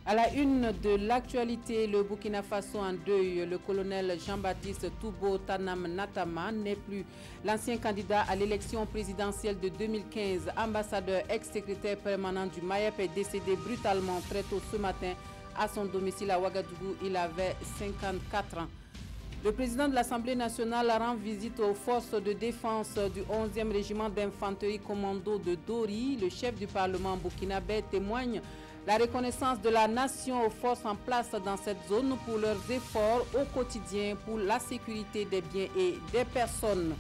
À la une de l'actualité, le Burkina Faso en deuil, le colonel Jean-Baptiste Toubo Tanam Natama n'est plus l'ancien candidat à l'élection présidentielle de 2015. Ambassadeur ex-secrétaire permanent du MAEP est décédé brutalement très tôt ce matin à son domicile à Ouagadougou. Il avait 54 ans. Le président de l'Assemblée nationale rend visite aux forces de défense du 11e régiment d'infanterie commando de Dori. Le chef du Parlement burkinabé témoigne la reconnaissance de la nation aux forces en place dans cette zone pour leurs efforts au quotidien pour la sécurité des biens et des personnes.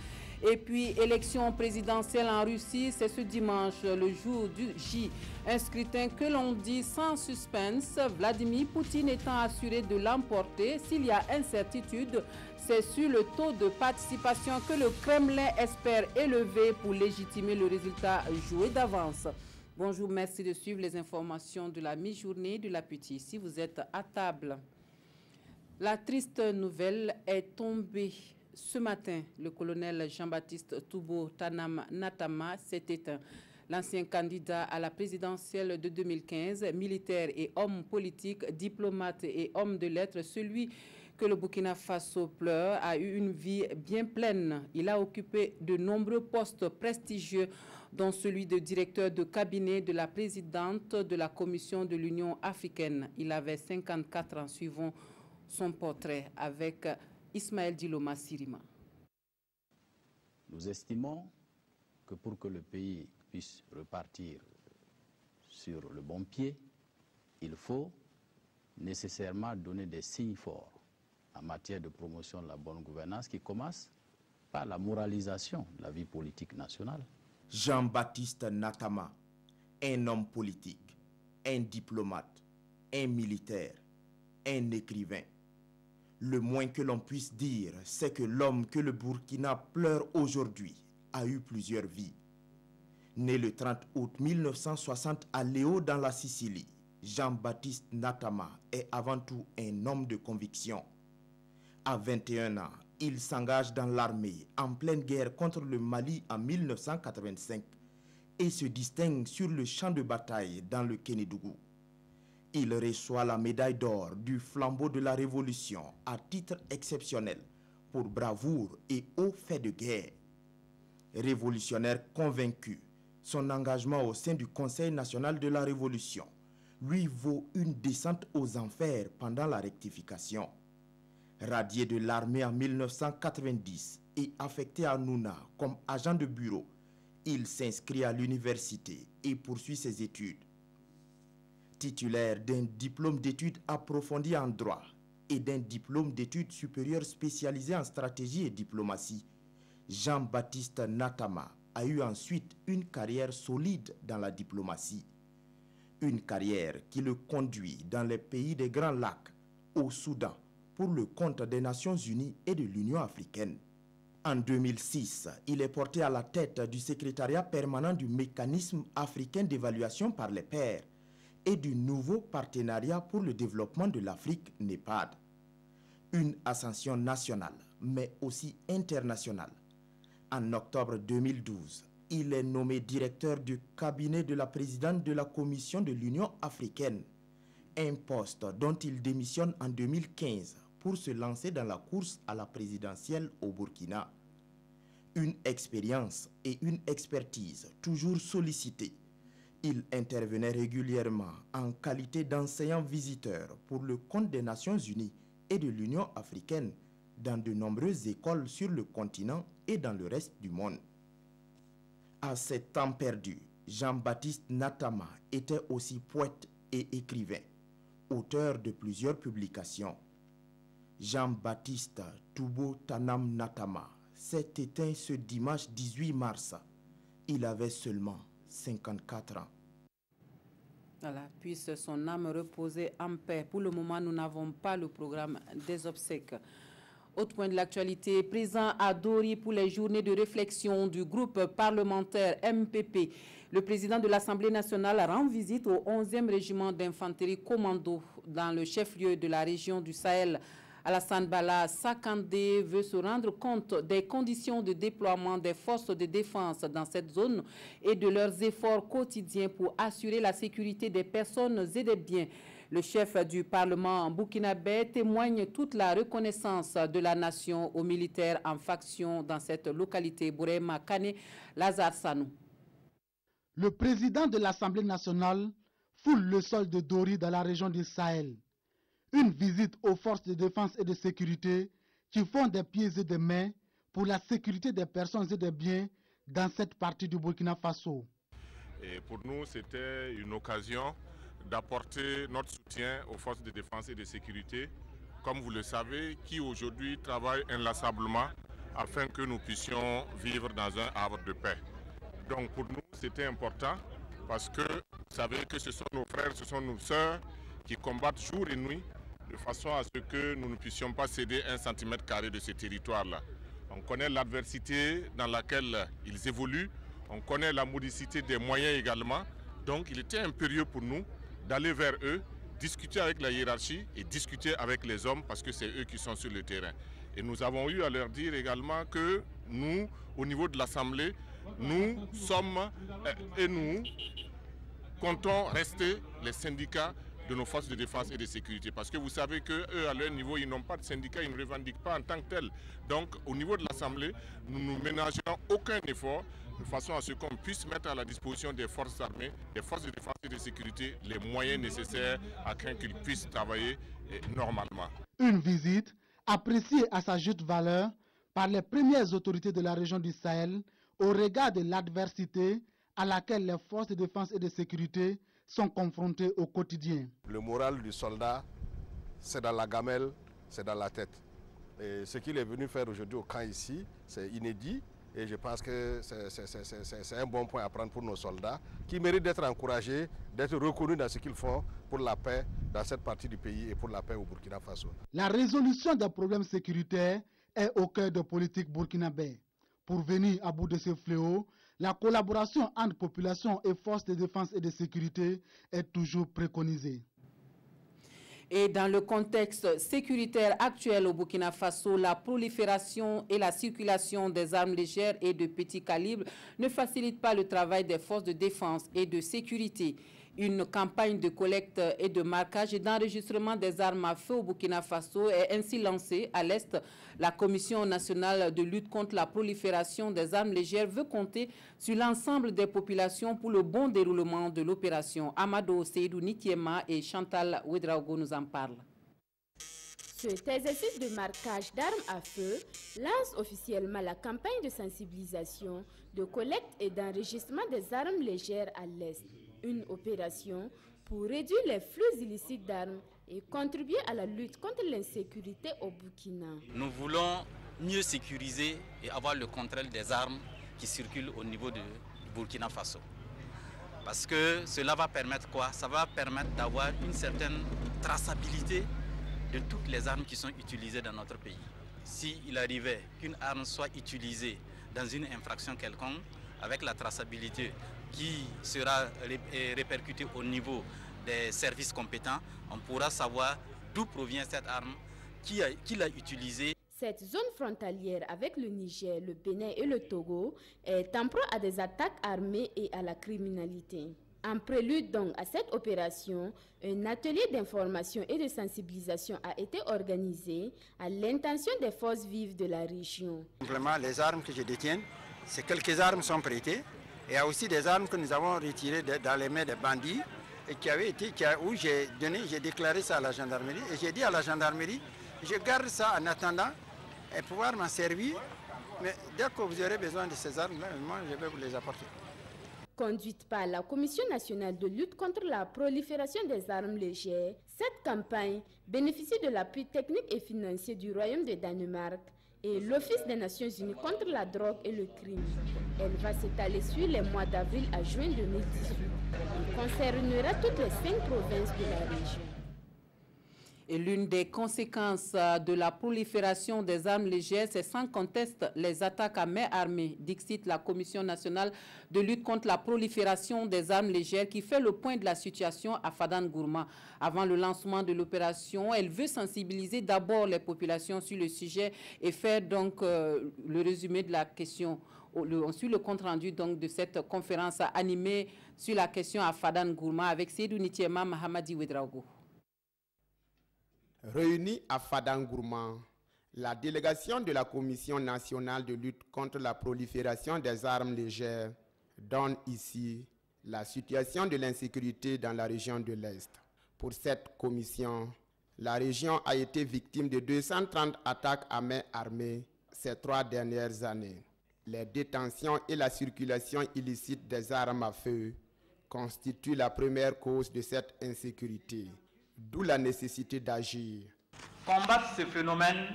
Et puis, élection présidentielle en Russie, c'est ce dimanche, le jour du J. Un scrutin que l'on dit sans suspense, Vladimir Poutine étant assuré de l'emporter. S'il y a incertitude, c'est sur le taux de participation que le Kremlin espère élever pour légitimer le résultat joué d'avance. Bonjour, merci de suivre les informations de la mi-journée de l'Appétit. Si vous êtes à table, la triste nouvelle est tombée. Ce matin, le colonel Jean-Baptiste Toubo Tanam Natama s'est éteint. L'ancien candidat à la présidentielle de 2015, militaire et homme politique, diplomate et homme de lettres, celui que le Burkina Faso pleure, a eu une vie bien pleine. Il a occupé de nombreux postes prestigieux, dont celui de directeur de cabinet de la présidente de la Commission de l'Union africaine. Il avait 54 ans. Suivons son portrait avec Ismaël Diloma Sirima. Nous estimons que pour que le pays puisse repartir sur le bon pied, il faut nécessairement donner des signes forts en matière de promotion de la bonne gouvernance qui commence par la moralisation de la vie politique nationale. Jean-Baptiste Natama, un homme politique, un diplomate, un militaire, un écrivain. Le moins que l'on puisse dire, c'est que l'homme que le Burkina pleure aujourd'hui a eu plusieurs vies. Né le 30 août 1960 à Léo dans la Sicile, Jean-Baptiste Natama est avant tout un homme de conviction. À 21 ans, il s'engage dans l'armée en pleine guerre contre le Mali en 1985 et se distingue sur le champ de bataille dans le Kénédougou. Il reçoit la médaille d'or du flambeau de la Révolution à titre exceptionnel pour bravoure et haut fait de guerre. Révolutionnaire convaincu, son engagement au sein du Conseil national de la Révolution lui vaut une descente aux enfers pendant la rectification. Radié de l'armée en 1990 et affecté à Nouna comme agent de bureau, il s'inscrit à l'université et poursuit ses études. Titulaire d'un diplôme d'études approfondies en droit et d'un diplôme d'études supérieures spécialisé en stratégie et diplomatie, Jean-Baptiste Natama a eu ensuite une carrière solide dans la diplomatie. Une carrière qui le conduit dans les pays des Grands Lacs, au Soudan, pour le compte des Nations Unies et de l'Union africaine. En 2006, il est porté à la tête du secrétariat permanent du mécanisme africain d'évaluation par les pairs et du nouveau partenariat pour le développement de l'Afrique, NEPAD. Une ascension nationale, mais aussi internationale. En octobre 2012, il est nommé directeur du cabinet de la présidente de la Commission de l'Union africaine, un poste dont il démissionne en 2015 pour se lancer dans la course à la présidentielle au Burkina. Une expérience et une expertise toujours sollicitées. Il intervenait régulièrement en qualité d'enseignant visiteur pour le compte des Nations Unies et de l'Union africaine dans de nombreuses écoles sur le continent et dans le reste du monde. À ses temps perdus, Jean-Baptiste Natama était aussi poète et écrivain, auteur de plusieurs publications. Jean-Baptiste Toubo Tanam Natama s'est éteint ce dimanche 18 mars. Il avait seulement 54 ans. Voilà, puisse son âme reposer en paix. Pour le moment, nous n'avons pas le programme des obsèques. Autre point de l'actualité, présent à Dori pour les journées de réflexion du groupe parlementaire MPP. Le président de l'Assemblée nationale rend visite au 11e régiment d'infanterie commando dans le chef-lieu de la région du Sahel. Alassane Bala Sakandé veut se rendre compte des conditions de déploiement des forces de défense dans cette zone et de leurs efforts quotidiens pour assurer la sécurité des personnes et des biens. Le chef du Parlement burkinabé témoigne toute la reconnaissance de la nation aux militaires en faction dans cette localité. Bourema Kane, Lazare Sanou. Le président de l'Assemblée nationale foule le sol de Dori dans la région du Sahel. Une visite aux forces de défense et de sécurité qui font des pieds et des mains pour la sécurité des personnes et des biens dans cette partie du Burkina Faso. Et pour nous, c'était une occasion d'apporter notre soutien aux forces de défense et de sécurité, comme vous le savez, qui aujourd'hui travaillent inlassablement afin que nous puissions vivre dans un havre de paix. Donc pour nous, c'était important parce que vous savez que ce sont nos frères, ce sont nos sœurs qui combattent jour et nuit de façon à ce que nous ne puissions pas céder 1 centimètre carré de ce territoire-là. On connaît l'adversité dans laquelle ils évoluent, on connaît la modicité des moyens également, donc il était impérieux pour nous d'aller vers eux, discuter avec la hiérarchie et discuter avec les hommes parce que c'est eux qui sont sur le terrain. Et nous avons eu à leur dire également que nous, au niveau de l'Assemblée, nous sommes et nous comptons rester les syndicats de nos forces de défense et de sécurité. Parce que vous savez qu'eux, à leur niveau, ils n'ont pas de syndicat, ils ne revendiquent pas en tant que tel. Donc, au niveau de l'Assemblée, nous ne ménagerons aucun effort de façon à ce qu'on puisse mettre à la disposition des forces armées, des forces de défense et de sécurité, les moyens nécessaires afin qu'ils puissent travailler normalement. Une visite appréciée à sa juste valeur par les premières autorités de la région du Sahel au regard de l'adversité à laquelle les forces de défense et de sécurité sont confrontés au quotidien. Le moral du soldat, c'est dans la gamelle, c'est dans la tête. Et ce qu'il est venu faire aujourd'hui au camp ici, c'est inédit et je pense que c'est un bon point à prendre pour nos soldats qui méritent d'être encouragés, d'être reconnus dans ce qu'ils font pour la paix dans cette partie du pays et pour la paix au Burkina Faso. La résolution des problèmes sécuritaires est au cœur de politique burkinabé. Pour venir à bout de ce fléau, la collaboration entre population et forces de défense et de sécurité est toujours préconisée. Et dans le contexte sécuritaire actuel au Burkina Faso, la prolifération et la circulation des armes légères et de petit calibre ne facilitent pas le travail des forces de défense et de sécurité. Une campagne de collecte et de marquage et d'enregistrement des armes à feu au Burkina Faso est ainsi lancée à l'Est. La Commission nationale de lutte contre la prolifération des armes légères veut compter sur l'ensemble des populations pour le bon déroulement de l'opération. Amado Seydou Nitiema et Chantal Ouedraogo nous en parlent. Cet exercice de marquage d'armes à feu lance officiellement la campagne de sensibilisation, de collecte et d'enregistrement des armes légères à l'Est. Une opération pour réduire les flux illicites d'armes et contribuer à la lutte contre l'insécurité au Burkina. Nous voulons mieux sécuriser et avoir le contrôle des armes qui circulent au niveau du Burkina Faso. Parce que cela va permettre quoi? Ça va permettre d'avoir une certaine traçabilité de toutes les armes qui sont utilisées dans notre pays. S'il arrivait qu'une arme soit utilisée dans une infraction quelconque, avec la traçabilité qui sera répercutée au niveau des services compétents, on pourra savoir d'où provient cette arme, qui l'a utilisée. Cette zone frontalière avec le Niger, le Bénin et le Togo est en proie à des attaques armées et à la criminalité. En prélude donc à cette opération, un atelier d'information et de sensibilisation a été organisé à l'intention des forces vives de la région. Simplement, les armes que je détiens, c'est quelques armes sont prêtées. Et il y a aussi des armes que nous avons retirées dans les mains des bandits et où j'ai déclaré ça à la gendarmerie. Et j'ai dit à la gendarmerie, je garde ça en attendant et pouvoir m'en servir. Mais dès que vous aurez besoin de ces armes-là, moi je vais vous les apporter. Conduite par la Commission nationale de lutte contre la prolifération des armes légères, cette campagne bénéficie de l'appui technique et financier du Royaume de Danemark et l'Office des Nations Unies contre la drogue et le crime. Elle va s'étaler sur les mois d'avril à juin 2018 et concernera toutes les 5 provinces de la région. Et l'une des conséquences de la prolifération des armes légères, c'est sans conteste les attaques à main armée, dixit la Commission nationale de lutte contre la prolifération des armes légères qui fait le point de la situation à Fadane Gourma. Avant le lancement de l'opération, elle veut sensibiliser d'abord les populations sur le sujet et faire donc le résumé de la question. Ensuite, le compte-rendu donc de cette conférence animée sur la question à Fadane Gourma avec Seydou Nitiema Mahamadi Ouedraogo. Réunie à Fadangourma, la délégation de la Commission nationale de lutte contre la prolifération des armes légères donne ici la situation de l'insécurité dans la région de l'Est. Pour cette commission, la région a été victime de 230 attaques à main armée ces 3 dernières années. Les détentions et la circulation illicite des armes à feu constituent la première cause de cette insécurité, d'où la nécessité d'agir. Combattre ce phénomène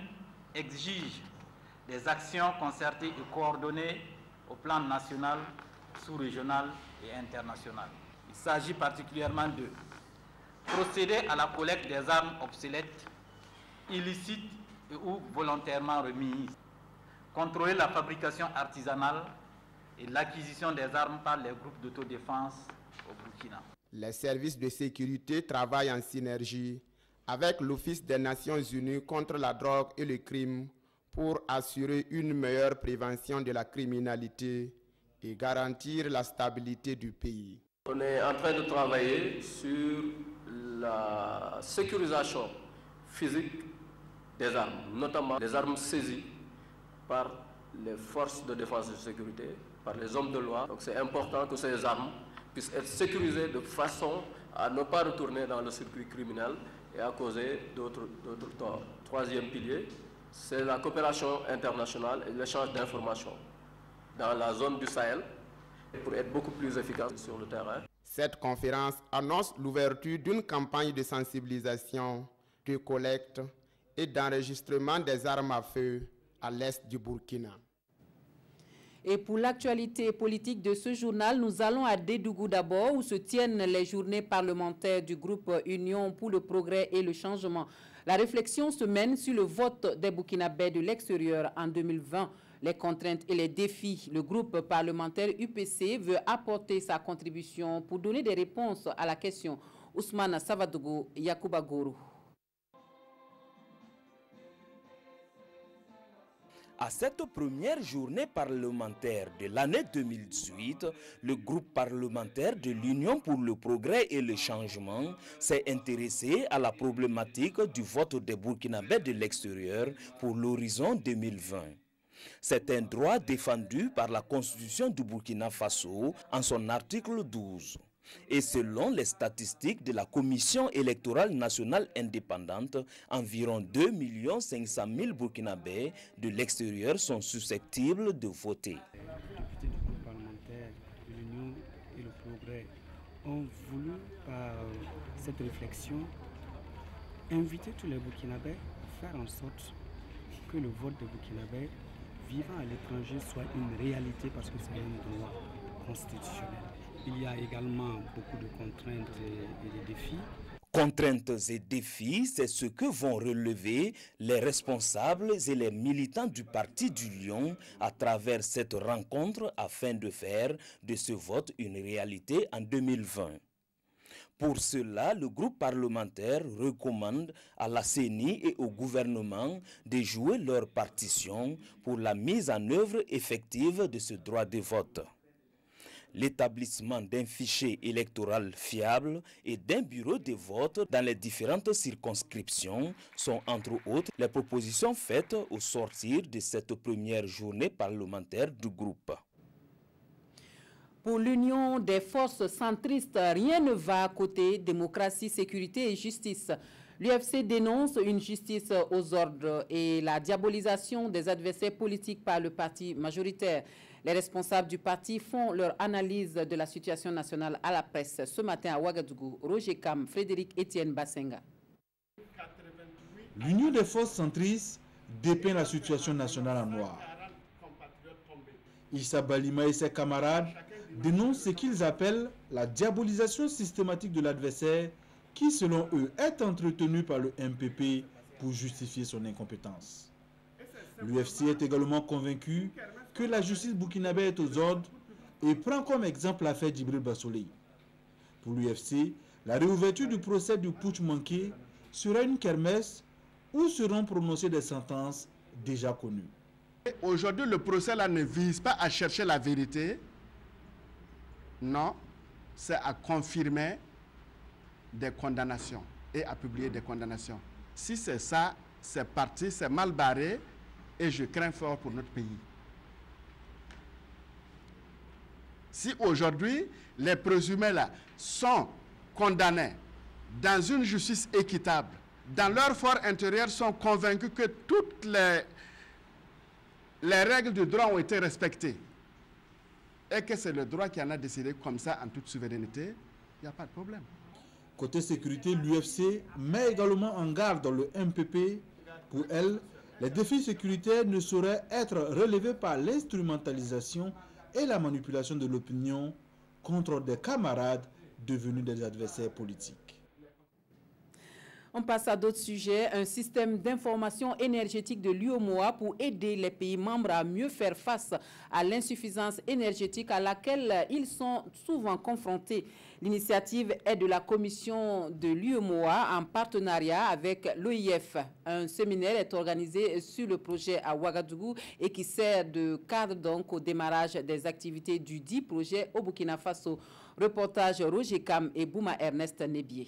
exige des actions concertées et coordonnées au plan national, sous-régional et international. Il s'agit particulièrement de procéder à la collecte des armes obsolètes, illicites et ou volontairement remises, contrôler la fabrication artisanale et l'acquisition des armes par les groupes d'autodéfense au Burkina. Les services de sécurité travaillent en synergie avec l'Office des Nations Unies contre la drogue et le crime pour assurer une meilleure prévention de la criminalité et garantir la stabilité du pays. On est en train de travailler sur la sécurisation physique des armes, notamment les armes saisies par les forces de défense et de sécurité, par les hommes de loi. Donc c'est important que ces armes puissent être sécurisées de façon à ne pas retourner dans le circuit criminel et à causer d'autres torts. Troisième pilier, c'est la coopération internationale et l'échange d'informations dans la zone du Sahel pour être beaucoup plus efficace sur le terrain. Cette conférence annonce l'ouverture d'une campagne de sensibilisation, de collecte et d'enregistrement des armes à feu à l'est du Burkina. Et pour l'actualité politique de ce journal, nous allons à Dédougou d'abord, où se tiennent les journées parlementaires du groupe Union pour le progrès et le changement. La réflexion se mène sur le vote des Burkinabés de l'extérieur en 2020. Les contraintes et les défis. Le groupe parlementaire UPC veut apporter sa contribution pour donner des réponses à la question. Ousmane Savadougou, Yacouba Gourou. À cette première journée parlementaire de l'année 2018, le groupe parlementaire de l'Union pour le progrès et le changement s'est intéressé à la problématique du vote des Burkinabés de l'extérieur pour l'horizon 2020. C'est un droit défendu par la Constitution du Burkina Faso en son article 12. Et selon les statistiques de la Commission électorale nationale indépendante, environ 2 500 000 Burkinabés de l'extérieur sont susceptibles de voter. Les députés du groupe parlementaire de l'Union et le progrès ont voulu, par cette réflexion, inviter tous les Burkinabés à faire en sorte que le vote des Burkinabés vivant à l'étranger soit une réalité parce que c'est un droit constitutionnel. Il y a également beaucoup de contraintes et de défis. Contraintes et défis, c'est ce que vont relever les responsables et les militants du Parti du Lion à travers cette rencontre afin de faire de ce vote une réalité en 2020. Pour cela, le groupe parlementaire recommande à la CENI et au gouvernement de jouer leur partition pour la mise en œuvre effective de ce droit de vote. L'établissement d'un fichier électoral fiable et d'un bureau de vote dans les différentes circonscriptions sont entre autres les propositions faites au sortir de cette première journée parlementaire du groupe. Pour l'Union des forces centristes, rien ne va à côté démocratie, sécurité et justice. L'UFC dénonce une justice aux ordres et la diabolisation des adversaires politiques par le parti majoritaire. Les responsables du parti font leur analyse de la situation nationale à la presse ce matin à Ouagadougou. Roger Kam, Frédéric Etienne Bassenga. L'Union des forces centristes dépeint la situation nationale en noir. Issa Balima et ses camarades dénoncent ce qu'ils appellent la diabolisation systématique de l'adversaire qui, selon eux, est entretenu par le MPP pour justifier son incompétence. L'UFC est également convaincu que la justice burkinabé est aux ordres et prend comme exemple l'affaire d'Ibril Bassolei. Pour l'UFC, la réouverture du procès du putsch manqué sera une kermesse où seront prononcées des sentences déjà connues. Aujourd'hui, le procès là ne vise pas à chercher la vérité, non, c'est à confirmer des condamnations et à publier des condamnations. Si c'est ça, c'est parti, c'est mal barré et je crains fort pour notre pays. Si aujourd'hui, les présumés là sont condamnés dans une justice équitable, dans leur fort intérieur sont convaincus que toutes les règles du droit ont été respectées et que c'est le droit qui en a décidé comme ça en toute souveraineté, il n'y a pas de problème. Côté sécurité, l'UFC met également en garde le MPP. Pour elle, les défis sécuritaires ne sauraient être relevés par l'instrumentalisation et la manipulation de l'opinion contre des camarades devenus des adversaires politiques. On passe à d'autres sujets. Un système d'information énergétique de l'UEMOA pour aider les pays membres à mieux faire face à l'insuffisance énergétique à laquelle ils sont souvent confrontés. L'initiative est de la commission de l'UEMOA en partenariat avec l'OIF. Un séminaire est organisé sur le projet à Ouagadougou et qui sert de cadre donc au démarrage des activités du dit projet au Burkina Faso. Reportage Roger Kam et Bouma Ernest Nebier.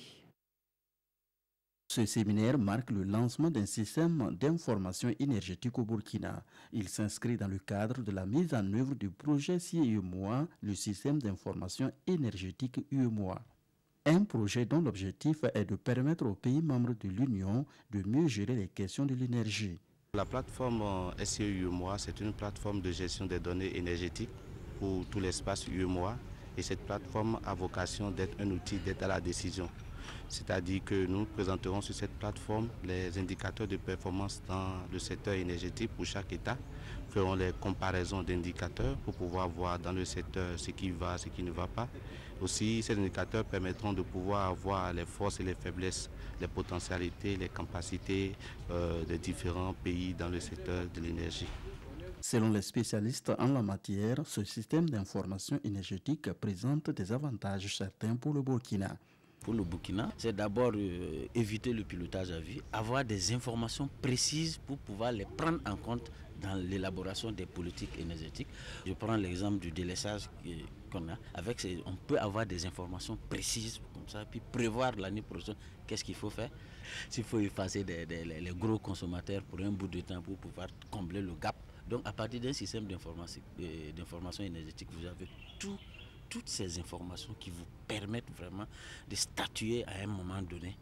Ce séminaire marque le lancement d'un système d'information énergétique au Burkina. Il s'inscrit dans le cadre de la mise en œuvre du projet CIE-UEMOA, le système d'information énergétique UEMOA. Un projet dont l'objectif est de permettre aux pays membres de l'Union de mieux gérer les questions de l'énergie. La plateforme CIE-UEMOA, c'est une plateforme de gestion des données énergétiques pour tout l'espace UEMOA. Et cette plateforme a vocation d'être un outil d'aide à la décision. C'est-à-dire que nous présenterons sur cette plateforme les indicateurs de performance dans le secteur énergétique pour chaque État. Nous ferons les comparaisons d'indicateurs pour pouvoir voir dans le secteur ce qui va, ce qui ne va pas. Aussi, ces indicateurs permettront de pouvoir voir les forces et les faiblesses, les potentialités, les capacités des différents pays dans le secteur de l'énergie. Selon les spécialistes en la matière, ce système d'information énergétique présente des avantages certains pour le Burkina. Pour le Burkina, c'est d'abord éviter le pilotage à vue, avoir des informations précises pour pouvoir les prendre en compte dans l'élaboration des politiques énergétiques. Je prends l'exemple du délaissage qu'on a. On peut avoir des informations précises comme ça, puis prévoir l'année prochaine qu'est-ce qu'il faut faire. S'il faut effacer les gros consommateurs pour un bout de temps pour pouvoir combler le gap. Donc à partir d'un système d'information énergétique, vous avez toutes ces informations qui vous permettent vraiment de statuer à un moment donné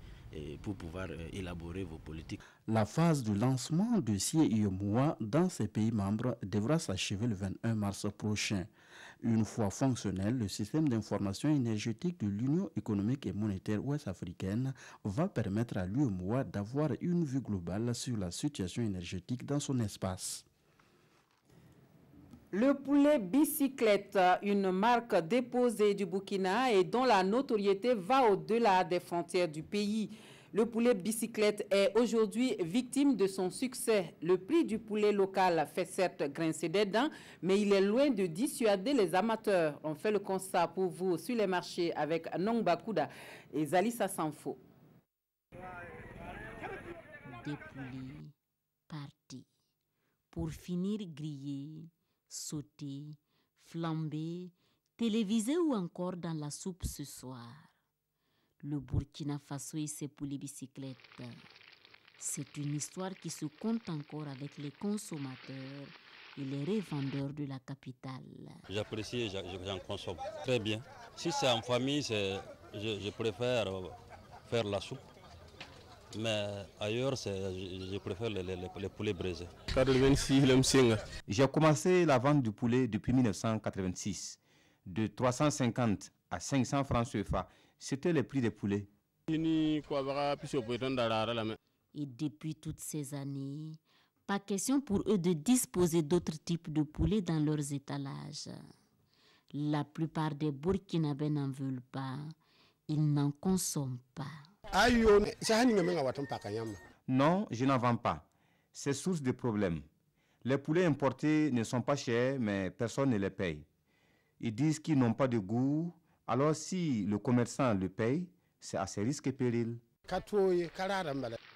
pour pouvoir élaborer vos politiques. La phase de lancement de CIE-UEMOA dans ces pays membres devra s'achever le 21 mars prochain. Une fois fonctionnel, le système d'information énergétique de l'Union économique et monétaire ouest-africaine va permettre à l'UEMOA d'avoir une vue globale sur la situation énergétique dans son espace. Le poulet bicyclette, une marque déposée du Burkina et dont la notoriété va au-delà des frontières du pays. Le poulet bicyclette est aujourd'hui victime de son succès. Le prix du poulet local fait certes grincer des dents, mais il est loin de dissuader les amateurs. On fait le constat pour vous sur les marchés avec Nong Bakouda et Zalissa Sanfo. Des poulets partis pour finir grillés, sautés, flambés, télévisés ou encore dans la soupe ce soir. Le Burkina Faso et ses poulets bicyclettes. C'est une histoire qui se compte encore avec les consommateurs et les revendeurs de la capitale. J'apprécie et j'en consomme très bien. Si c'est en famille, je préfère faire la soupe. Mais ailleurs, je préfère les poulets braisés. J'ai commencé la vente du poulet depuis 1986. De 350 à 500 francs CFA, c'était le prix des poulets. Et depuis toutes ces années, pas question pour eux de disposer d'autres types de poulets dans leurs étalages. La plupart des Burkinabés n'en veulent pas. Ils n'en consomment pas. Non, je n'en vends pas. C'est source de problèmes. Les poulets importés ne sont pas chers, mais personne ne les paye. Ils disent qu'ils n'ont pas de goût. Alors si le commerçant le paye, c'est à ses risques et périls.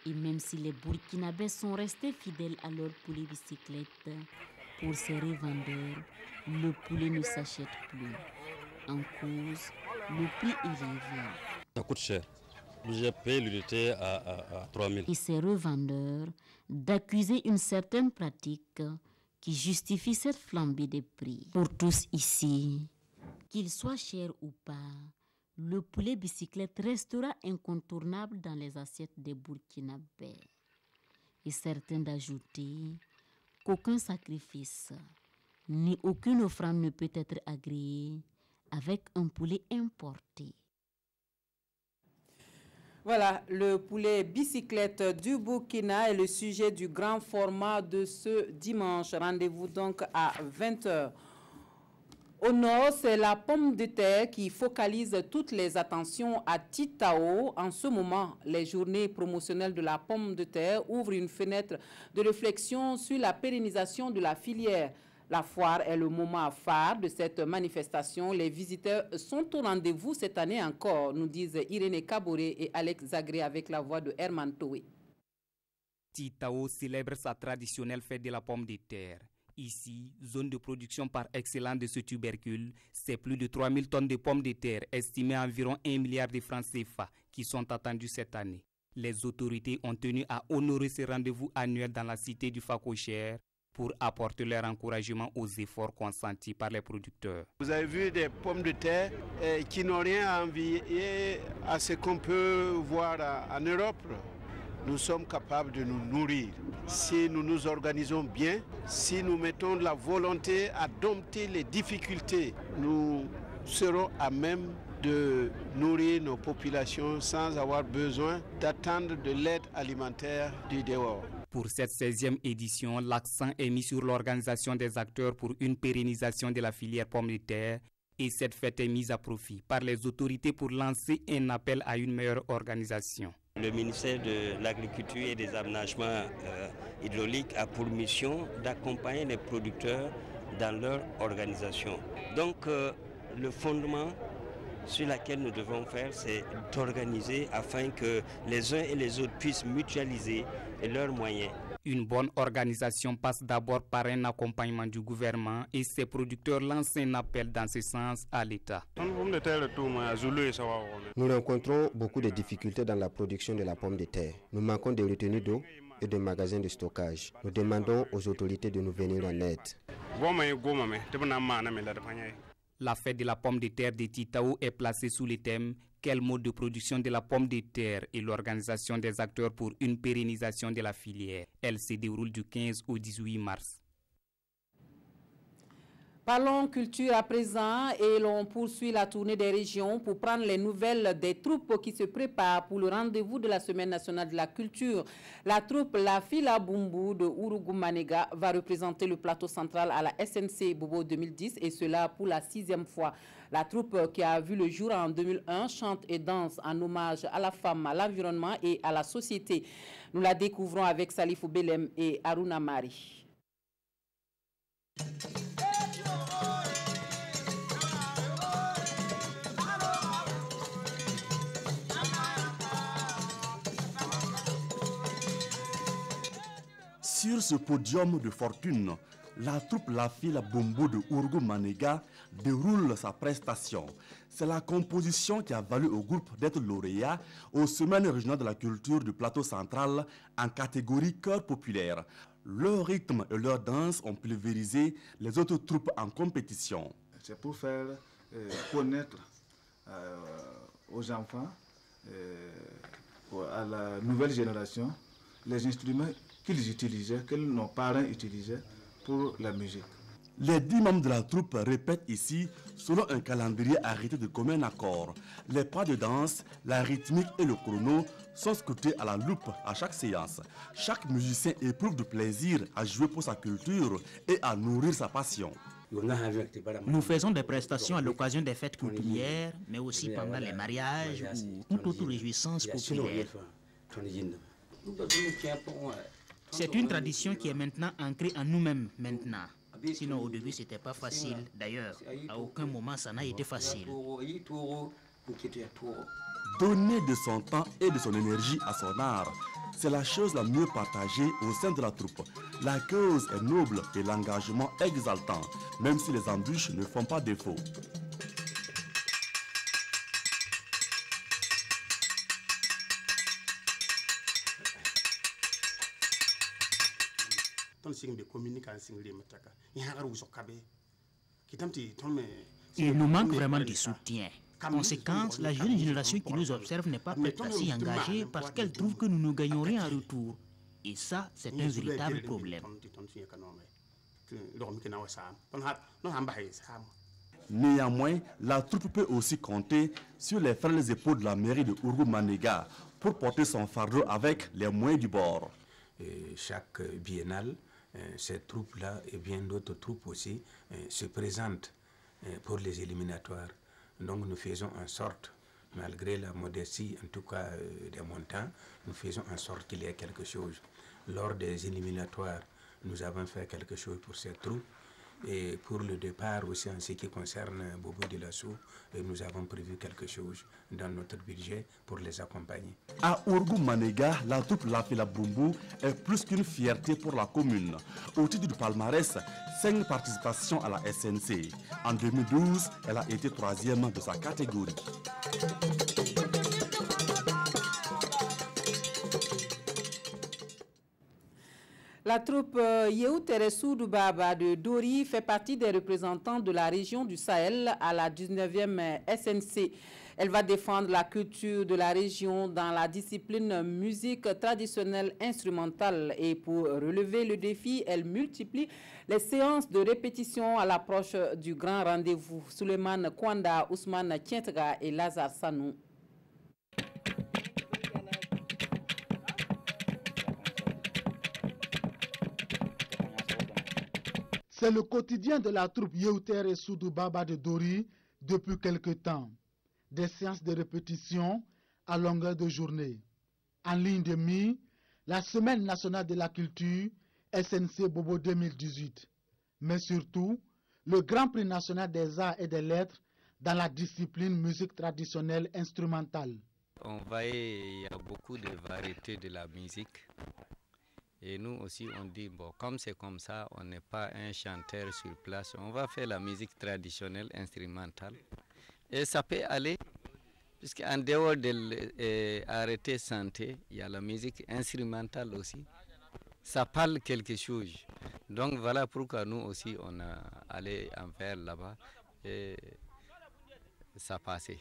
Et même si les Burkinabés sont restés fidèles à leur poulet bicyclette, pour ces revendeurs, le poulet ne s'achète plus. En cause, le prix élevé. Ça coûte cher. J'ai payé l'unité à 3 000. Et ces revendeurs d'accuser une certaine pratique qui justifie cette flambée des prix. Pour tous ici, qu'il soit cher ou pas, le poulet bicyclette restera incontournable dans les assiettes des Burkinabés. Et certains d'ajouter qu'aucun sacrifice ni aucune offrande ne peut être agréée avec un poulet importé. Voilà, le poulet bicyclette du Burkina est le sujet du grand format de ce dimanche. Rendez-vous donc à 20h. Au nord, c'est la pomme de terre qui focalise toutes les attentions à Titao. En ce moment, les journées promotionnelles de la pomme de terre ouvrent une fenêtre de réflexion sur la pérennisation de la filière. La foire est le moment phare de cette manifestation. Les visiteurs sont au rendez-vous cette année encore, nous disent Irénée Kaboré et Alex Zagré avec la voix de Herman Toé. Titao célèbre sa traditionnelle fête de la pomme de terre. Ici, zone de production par excellence de ce tubercule, c'est plus de 3000 tonnes de pommes de terre, estimées à environ 1 milliard de francs CFA, qui sont attendues cette année. Les autorités ont tenu à honorer ce rendez-vous annuel dans la cité du Fakocher pour apporter leur encouragement aux efforts consentis par les producteurs. Vous avez vu des pommes de terre qui n'ont rien à envier à ce qu'on peut voir en Europe. Nous sommes capables de nous nourrir. Si nous nous organisons bien, si nous mettons de la volonté à dompter les difficultés, nous serons à même de nourrir nos populations sans avoir besoin d'attendre de l'aide alimentaire du dehors. Pour cette 16e édition, l'accent est mis sur l'organisation des acteurs pour une pérennisation de la filière pomme de terre et cette fête est mise à profit par les autorités pour lancer un appel à une meilleure organisation. Le ministère de l'Agriculture et des Aménagements hydrauliques a pour mission d'accompagner les producteurs dans leur organisation. Donc le fondement sur lequel nous devons faire, c'est d'organiser afin que les uns et les autres puissent mutualiser leurs moyens. Une bonne organisation passe d'abord par un accompagnement du gouvernement et ses producteurs lancent un appel dans ce sens à l'État. Nous rencontrons beaucoup de difficultés dans la production de la pomme de terre. Nous manquons de retenues d'eau et de magasins de stockage. Nous demandons aux autorités de nous venir en aide. La fête de la pomme de terre de Titao est placée sous le thème « Quel mode de production de la pomme de terre et l'organisation des acteurs pour une pérennisation de la filière ». Elle se déroule du 15 au 18 mars. Parlons culture à présent et l'on poursuit la tournée des régions pour prendre les nouvelles des troupes qui se préparent pour le rendez-vous de la Semaine nationale de la culture. La troupe La Fila Bumbu de Urugumanega va représenter le plateau central à la SNC Bobo 2010 et cela pour la 6e fois. La troupe qui a vu le jour en 2001 chante et danse en hommage à la femme, à l'environnement et à la société. Nous la découvrons avec Salifou Belem et Aruna Mari. Sur ce podium de fortune, la troupe La Fila Bumbu de Urugumanega déroule sa prestation. C'est la composition qui a valu au groupe d'être lauréat aux Semaines régionales de la culture du plateau central en catégorie chœur populaire. Leur rythme et leur danse ont pulvérisé les autres troupes en compétition. C'est pour faire connaître aux enfants, à la nouvelle génération, les instruments qu'ils utilisaient, que nos parents utilisaient pour la musique. Les 10 membres de la troupe répètent ici selon un calendrier arrêté de commun accord. Les pas de danse, la rythmique et le chrono sont scrutés à la loupe à chaque séance. Chaque musicien éprouve du plaisir à jouer pour sa culture et à nourrir sa passion. Nous faisons des prestations à l'occasion des fêtes coutumières, mais aussi pendant les mariages ou toute autre réjouissance populaire. C'est une tradition qui est maintenant ancrée en nous-mêmes maintenant. Sinon, au début, c'était pas facile. D'ailleurs, à aucun moment, ça n'a été facile. Donner de son temps et de son énergie à son art, c'est la chose la mieux partagée au sein de la troupe. La cause est noble et l'engagement exaltant, même si les embûches ne font pas défaut. Il nous manque vraiment du soutien. Conséquence, la jeune génération qui nous observe n'est pas prête à s'y engager parce qu'elle trouve que nous ne gagnons rien en retour. Et ça, c'est un véritable problème. Néanmoins, la troupe peut aussi compter sur les frêles épaules de la mairie de Ourgou-Manéga pour porter son fardeau avec les moyens du bord. Chaque biennale, cette troupe-là et bien d'autres troupes aussi se présentent pour les éliminatoires. Donc nous faisons en sorte, malgré la modestie en tout cas des montants, nous faisons en sorte qu'il y ait quelque chose. Lors des éliminatoires, nous avons fait quelque chose pour cette troupe. Et pour le départ aussi en ce qui concerne Bobo Dioulasso, nous avons prévu quelque chose dans notre budget pour les accompagner. À Ourgou-Manéga, la troupe La Fila Bumbu est plus qu'une fierté pour la commune. Au titre du palmarès, 5 participations à la SNC. En 2012, elle a été 3e de sa catégorie. La troupe Yéhouteressoudou Baba de Dori fait partie des représentants de la région du Sahel à la 19e SNC. Elle va défendre la culture de la région dans la discipline musique traditionnelle instrumentale. Et pour relever le défi, elle multiplie les séances de répétition à l'approche du grand rendez-vous. Souleymane Kwanda, Ousmane Tientra et Lazare Sanou. C'est le quotidien de la troupe Yéhouteressoudou Baba de Dori depuis quelque temps. Des séances de répétition à longueur de journée. En ligne de mire, la Semaine nationale de la culture, SNC Bobo 2018. Mais surtout, le Grand Prix national des arts et des lettres dans la discipline musique traditionnelle instrumentale. On voit il y a beaucoup de variétés de la musique. Et nous aussi, on dit, bon, comme c'est comme ça, on n'est pas un chanteur sur place, on va faire la musique traditionnelle instrumentale. Et ça peut aller, puisqu'en dehors de l'arrêté santé, il y a la musique instrumentale aussi. Ça parle quelque chose. Donc voilà pourquoi nous aussi, on a allé en faire là-bas et ça passait.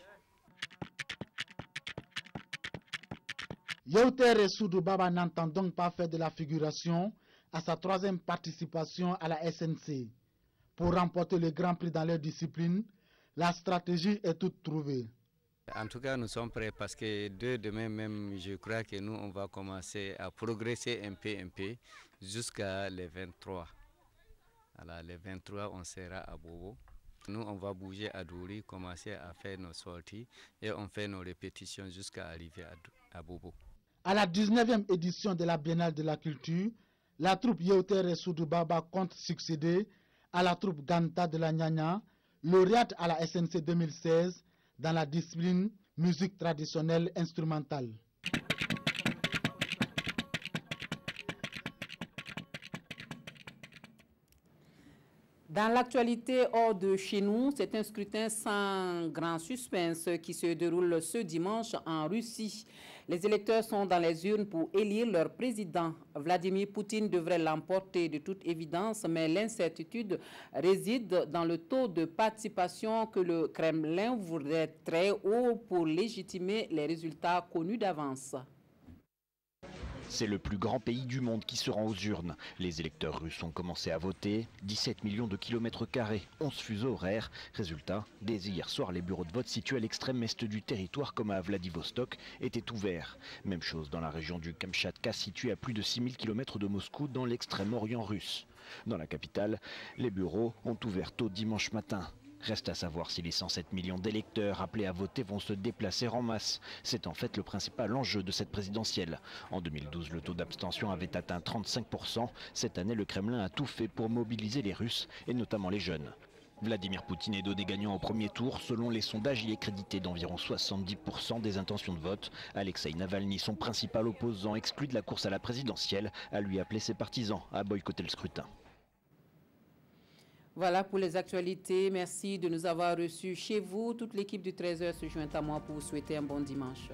Yéhouteressoudou Baba n'entend donc pas faire de la figuration à sa 3e participation à la SNC. Pour remporter le Grand Prix dans leur discipline, la stratégie est toute trouvée. En tout cas, nous sommes prêts parce que demain même, je crois que nous, on va commencer à progresser un peu, jusqu'à les 23. Alors, les 23, on sera à Bobo. Nous, on va bouger à Dori, commencer à faire nos sorties et on fait nos répétitions jusqu'à arriver à Bobo. À la 19e édition de la Biennale de la Culture, la troupe Yéhouteressoudou Baba compte succéder à la troupe Ganta de la Nyanya, lauréate à la SNC 2016 dans la discipline musique traditionnelle instrumentale. Dans l'actualité hors de chez nous, c'est un scrutin sans grand suspense qui se déroule ce dimanche en Russie. Les électeurs sont dans les urnes pour élire leur président. Vladimir Poutine devrait l'emporter de toute évidence, mais l'incertitude réside dans le taux de participation que le Kremlin voudrait très haut pour légitimer les résultats connus d'avance. C'est le plus grand pays du monde qui se rend aux urnes. Les électeurs russes ont commencé à voter. 17 millions de kilomètres carrés, 11 fuseaux horaires. Résultat, dès hier soir, les bureaux de vote situés à l'extrême est du territoire, comme à Vladivostok, étaient ouverts. Même chose dans la région du Kamchatka, située à plus de 6000 km de Moscou, dans l'extrême orient russe. Dans la capitale, les bureaux ont ouvert tôt dimanche matin. Reste à savoir si les 107 millions d'électeurs appelés à voter vont se déplacer en masse. C'est en fait le principal enjeu de cette présidentielle. En 2012, le taux d'abstention avait atteint 35%. Cette année, le Kremlin a tout fait pour mobiliser les Russes, et notamment les jeunes. Vladimir Poutine est donné gagnant au premier tour. Selon les sondages, il est crédité d'environ 70% des intentions de vote. Alexei Navalny, son principal opposant, exclu de la course à la présidentielle, a lui appelé ses partisans à boycotter le scrutin. Voilà pour les actualités. Merci de nous avoir reçus chez vous. Toute l'équipe du 13h se joint à moi pour vous souhaiter un bon dimanche.